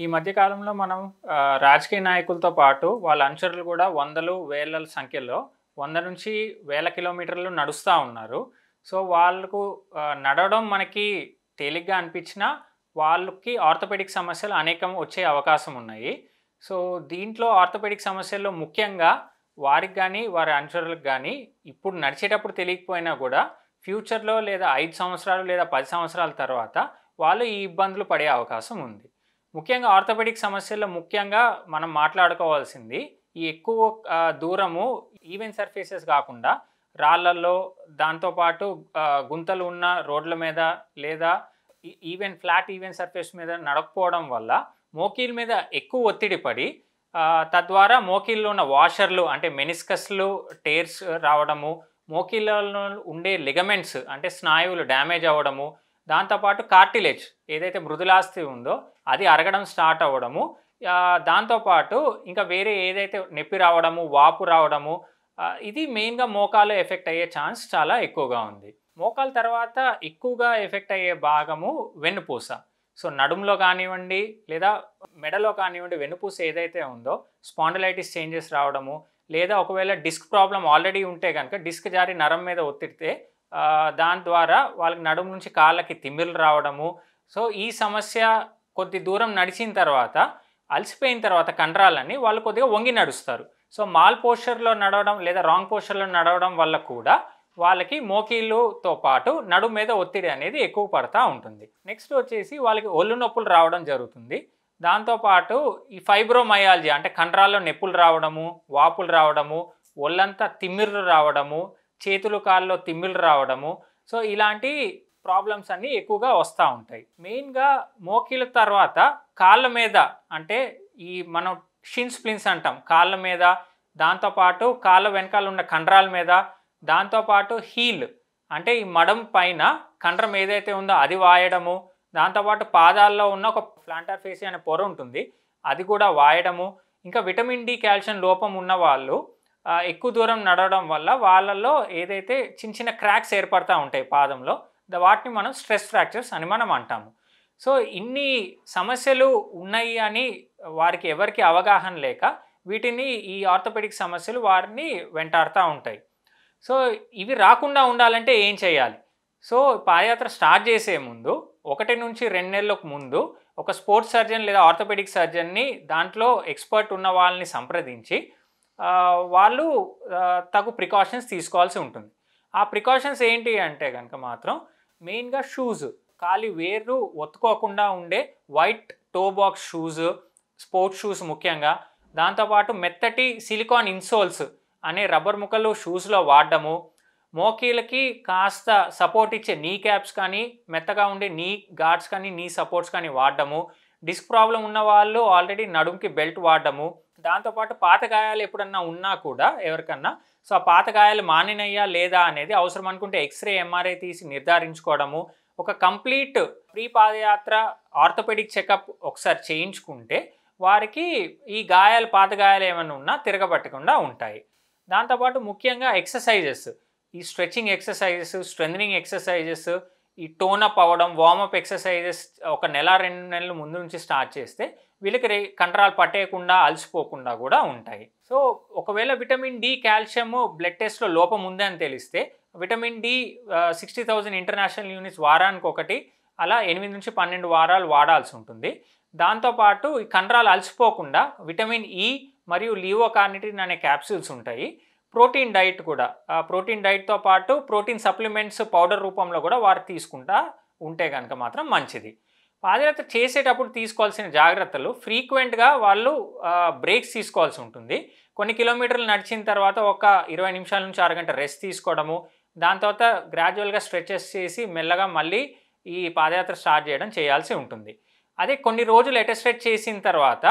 ఈ మధ్య కాలంలో మనం రాజకీయ నాయకులతో పాటు వాళ్ళ అనుచరులు కూడా వందలు, వేల సంఖ్యలో 100 నుంచి వేల కిలోమీటర్లు నడుస్తా ఉన్నారు. సో, వాళ్ళకు నడవడం మనకి తేలిగ్గా అనిపించినా, వాళ్ళకి ఆర్థోపెడిక్ సమస్యలు అనేకం వచ్చే అవకాశం ఉన్నాయి. సో, దీంట్లో ఆర్థోపెడిక్ సమస్యల్లో ముఖ్యంగా వారికి గానీ, వారి అనుచరులకు గానీ ఇప్పుడు నడిచేటప్పుడు తెలియకపోయినా కూడా ఫ్యూచర్‌లో లేదా 5 సంవత్సరాలు లేదా 10 సంవత్సరాల తర్వాత వాళ్ళు ఈ ఇబ్బందులు పడే అవకాశం ఉంది. ముఖ్యంగా ఆర్థోపెడిక్ సమస్యల్లో ముఖ్యంగా మనం మాట్లాడుకోవాల్సింది ఈ ఎక్కువ దూరము ఈవెన్ సర్ఫేసెస్ కాకుండా రాళ్ళల్లో, దాంతోపాటు గుంతలు ఉన్న రోడ్ల మీద లేదా ఈవెన్ ఫ్లాట్ ఈవెన్ సర్ఫేస్ మీద నడకపోవడం వల్ల మోకాళ్ళ మీద ఎక్కువ ఒత్తిడి పడి తద్వారా మోకాళ్ళలో ఉన్న వాషర్లు అంటే మెనిస్కస్లు టేర్స్ రావడము, మోకాళ్ళలో ఉండే లిగమెంట్స్ అంటే స్నాయువులు డ్యామేజ్ అవ్వడము, దాంతోపాటు కార్టిలేజ్ ఏదైతే మృదులాస్థి ఉందో అది అరగడం స్టార్ట్ అవ్వడము, దాంతోపాటు ఇంకా వేరే ఏదైతే నొప్పి రావడము, వాపు రావడము, ఇది మెయిన్గా మోకాలు ఎఫెక్ట్ అయ్యే ఛాన్స్ చాలా ఎక్కువగా ఉంది. మోకాలు తర్వాత ఎక్కువగా ఎఫెక్ట్ అయ్యే భాగము వెన్నుపూస. సో, నడుములో కానివ్వండి లేదా మెడలో కానివ్వండి, వెన్నుపూస ఏదైతే ఉందో స్పాండిలైటిస్ చేంజెస్ రావడము, లేదా ఒకవేళ డిస్క్ ప్రాబ్లం ఆల్రెడీ ఉంటే కనుక డిస్క్ జారి నరం మీద ఒత్తిడితే దాని ద్వారా వాళ్ళకి నడుము నుంచి కాళ్ళకి తిమ్మిర్లు రావడము. సో, ఈ సమస్య కొద్ది దూరం నడిచిన తర్వాత అలసిపోయిన తర్వాత కండరాలన్నీ వాళ్ళు కొద్దిగా వంగి నడుస్తారు. సో, మాల్ పోస్చర్లో నడవడం లేదా రాంగ్ పోస్చర్లో నడవడం వల్ల కూడా వాళ్ళకి మోకాళ్ళతో పాటు నడుము మీద ఒత్తిడి అనేది ఎక్కువ పడతా ఉంటుంది. నెక్స్ట్ వచ్చేసి వాళ్ళకి ఒళ్ళు నొప్పులు రావడం జరుగుతుంది. దాంతోపాటు ఈ ఫైబ్రోమయాలజీ అంటే కండరాల్లో నొప్పులు రావడము, వాపులు రావడము, ఒళ్ళంతా తిమ్మిర్లు రావడము, చేతులు కాళ్ళలో తిమ్మిర్లు రావడము. సో, ఇలాంటి ప్రాబ్లమ్స్ అన్నీ ఎక్కువగా వస్తూ ఉంటాయి. మెయిన్గా మోకాళ్ళ తర్వాత కాళ్ళ మీద అంటే ఈ మనం షిన్ స్ప్లిన్స్ అంటాం, కాళ్ళ మీద, దాంతోపాటు కాళ్ళ వెనకాల ఉన్న కండరాల మీద, దాంతోపాటు హీల్ అంటే ఈ మడం పైన కండరం ఏదైతే ఉందో అది వాయడము, దాంతోపాటు పాదాల్లో ఉన్న ఒక ప్లాంటార్ ఫేసి అనే పొర ఉంటుంది అది కూడా వాయడము. ఇంకా విటమిన్ డి కాల్షియం లోపం ఉన్న వాళ్ళు ఎక్కువ దూరం నడవడం వల్ల వాళ్ళల్లో ఏదైతే చిన్న చిన్న క్రాక్స్ ఏర్పడతా ఉంటాయి పాదంలో, వాటిని మనం స్ట్రెస్ ఫ్రాక్చర్స్ అని మనం అంటాము. సో, ఇన్ని సమస్యలు ఉన్నాయి అని వారికి ఎవరికి అవగాహన లేక వీటిని ఈ ఆర్థోపెడిక్ సమస్యలు వారిని వెంటాడుతూ ఉంటాయి. సో, ఇవి రాకుండా ఉండాలంటే ఏం చేయాలి? సో, పాదయాత్ర స్టార్ట్ చేసే ముందు 1 నుంచి 2 నెలలకు ముందు ఒక స్పోర్ట్స్ సర్జన్ లేదా ఆర్థోపెడిక్ సర్జన్ని దాంట్లో ఎక్స్పర్ట్ ఉన్న వాళ్ళని సంప్రదించి వాళ్ళు తగు ప్రికాషన్స్ తీసుకోవాల్సి ఉంటుంది. ఆ ప్రికాషన్స్ ఏంటి అంటే కనుక మాత్రం మెయిన్గా షూస్, కాలి వేర్లు ఒత్తుకోకుండా ఉండే wide toe box shoes, sports shoes ముఖ్యంగా, దాంతోపాటు మెత్తటి సిలికాన్ ఇన్సోల్స్ అనే రబ్బర్ ముక్కలు షూస్లో వాడడము, మోకాళ్ళకి కాస్త సపోర్ట్ ఇచ్చే నీ క్యాప్స్ కానీ, మెత్తగా ఉండే నీ గార్డ్స్ కానీ, నీ సపోర్ట్స్ కానీ వాడడము, డిస్క్ ప్రాబ్లం ఉన్న వాళ్ళు ఆల్రెడీ నడుముకి బెల్ట్ వాడడము, దాంతోపాటు పాత గాయాలు ఎప్పుడన్నా ఉన్నా కూడా ఎవరికన్నా, సో ఆ పాత గాయాలు మానినయ్యా లేదా అనేది అవసరం అనుకుంటే ఎక్స్రే, ఎంఆర్ఐ తీసి నిర్ధారించుకోవడము, ఒక కంప్లీట్ ప్రీ పాదయాత్ర ఆర్థోపెడిక్ చెకప్ ఒకసారి చేయించుకుంటే వారికి ఈ గాయాలు, పాత గాయాలు ఏమైనా ఉన్నా తిరగబట్టకుండా ఉంటాయి. దాంతోపాటు ముఖ్యంగా ఎక్సర్సైజెస్, ఈ స్ట్రెచింగ్ ఎక్సర్సైజెస్, స్ట్రెంథనింగ్ ఎక్సర్సైజెస్, ఈ టోనప్ అవ్వడం, వార్మప్ ఎక్సర్సైజెస్ 1 నెల 2 నెలల ముందు నుంచి స్టార్ట్ చేస్తే వీళ్ళకి కండరాలు పట్టేయకుండా, అలసిపోకుండా కూడా ఉంటాయి. సో, ఒకవేళ విటమిన్ డి, కాల్షియము బ్లడ్ టెస్ట్లో లోపం ఉందని తెలిస్తే విటమిన్ డి 60,000 ఇంటర్నేషనల్ యూనిట్స్ వారానికి ఒకటి, అలా 8 నుంచి 12 వారాలు వాడాల్సి ఉంటుంది. దాంతోపాటు ఈ కండరాలు అలసిపోకుండా విటమిన్ ఈ మరియు లివోకార్నిటిన్ అనే క్యాప్సూల్స్ ఉంటాయి. ప్రోటీన్ డైట్ కూడా, ప్రోటీన్ డైట్తో పాటు ప్రోటీన్ సప్లిమెంట్స్ పౌడర్ రూపంలో కూడా వారు తీసుకుంటా ఉంటే కనుక మాత్రం మంచిది. పాదయాత్ర చేసేటప్పుడు తీసుకోవాల్సిన జాగ్రత్తలు, ఫ్రీక్వెంట్గా వాళ్ళు బ్రేక్స్ తీసుకోవాల్సి ఉంటుంది. కొన్ని కిలోమీటర్లు నడిచిన తర్వాత ఒక 20 నిమిషాల నుంచి అరగంట రెస్ట్ తీసుకోవడము, దాని తర్వాత గ్రాడ్యువల్గా స్ట్రెచెస్ చేసి మెల్లగా మళ్ళీ ఈ పాదయాత్ర స్టార్ట్ చేయడం చేయాల్సి ఉంటుంది. అదే కొన్ని రోజులు ఎటెస్ట్రెచ్ చేసిన తర్వాత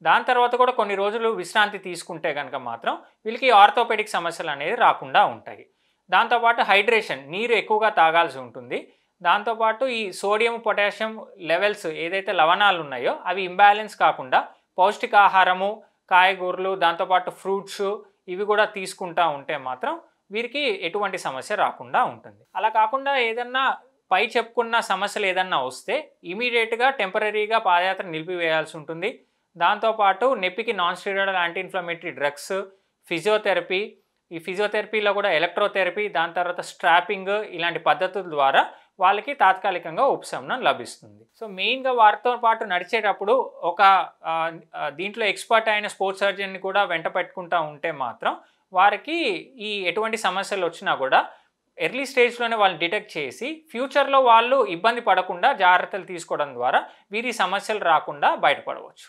దాని తర్వాత కూడా కొన్ని రోజులు విశ్రాంతి తీసుకుంటే కనుక మాత్రం వీళ్ళకి ఆర్థోపెడిక్ సమస్యలు అనేది రాకుండా ఉంటాయి. దాంతోపాటు హైడ్రేషన్, నీరు ఎక్కువగా తాగాల్సి ఉంటుంది. దాంతోపాటు ఈ సోడియం, పొటాషియం లెవెల్స్ ఏదైతే లవణాలు ఉన్నాయో అవి ఇంబ్యాలెన్స్ కాకుండా పౌష్టికాహారము, కాయగూరలు, దాంతోపాటు ఫ్రూట్స్ ఇవి కూడా తీసుకుంటూ ఉంటే మాత్రం వీరికి ఎటువంటి సమస్య రాకుండా ఉంటుంది. అలా కాకుండా ఏదన్నా పై చెప్పుకున్న సమస్యలు ఏదన్నా వస్తే ఇమీడియట్గా టెంపరీగా పాదయాత్ర నిలిపివేయాల్సి ఉంటుంది. దాంతోపాటు నొప్పికి non steroidal anti inflammatory drugs, physiotherapy, ఈ ఫిజియోథెరపీలో కూడా ఎలక్ట్రోథెరపీ, దాని తర్వాత స్ట్రాపింగ్, ఇలాంటి పద్ధతుల ద్వారా వాళ్ళకి తాత్కాలికంగా ఉపశమనం లభిస్తుంది. సో మెయిన్గా వారితో పాటు నడిచేటప్పుడు ఒక దీంట్లో ఎక్స్పర్ట్ అయిన స్పోర్ట్స్ సర్జన్ని కూడా వెంట పెట్టుకుంటూ ఉంటే మాత్రం వారికి ఈ ఎటువంటి సమస్యలు వచ్చినా కూడా ఎర్లీ స్టేజ్లోనే వాళ్ళు డిటెక్ట్ చేసి ఫ్యూచర్లో వాళ్ళు ఇబ్బంది పడకుండా జాగ్రత్తలు తీసుకోవడం ద్వారా వీరి సమస్యలు రాకుండా బయటపడవచ్చు.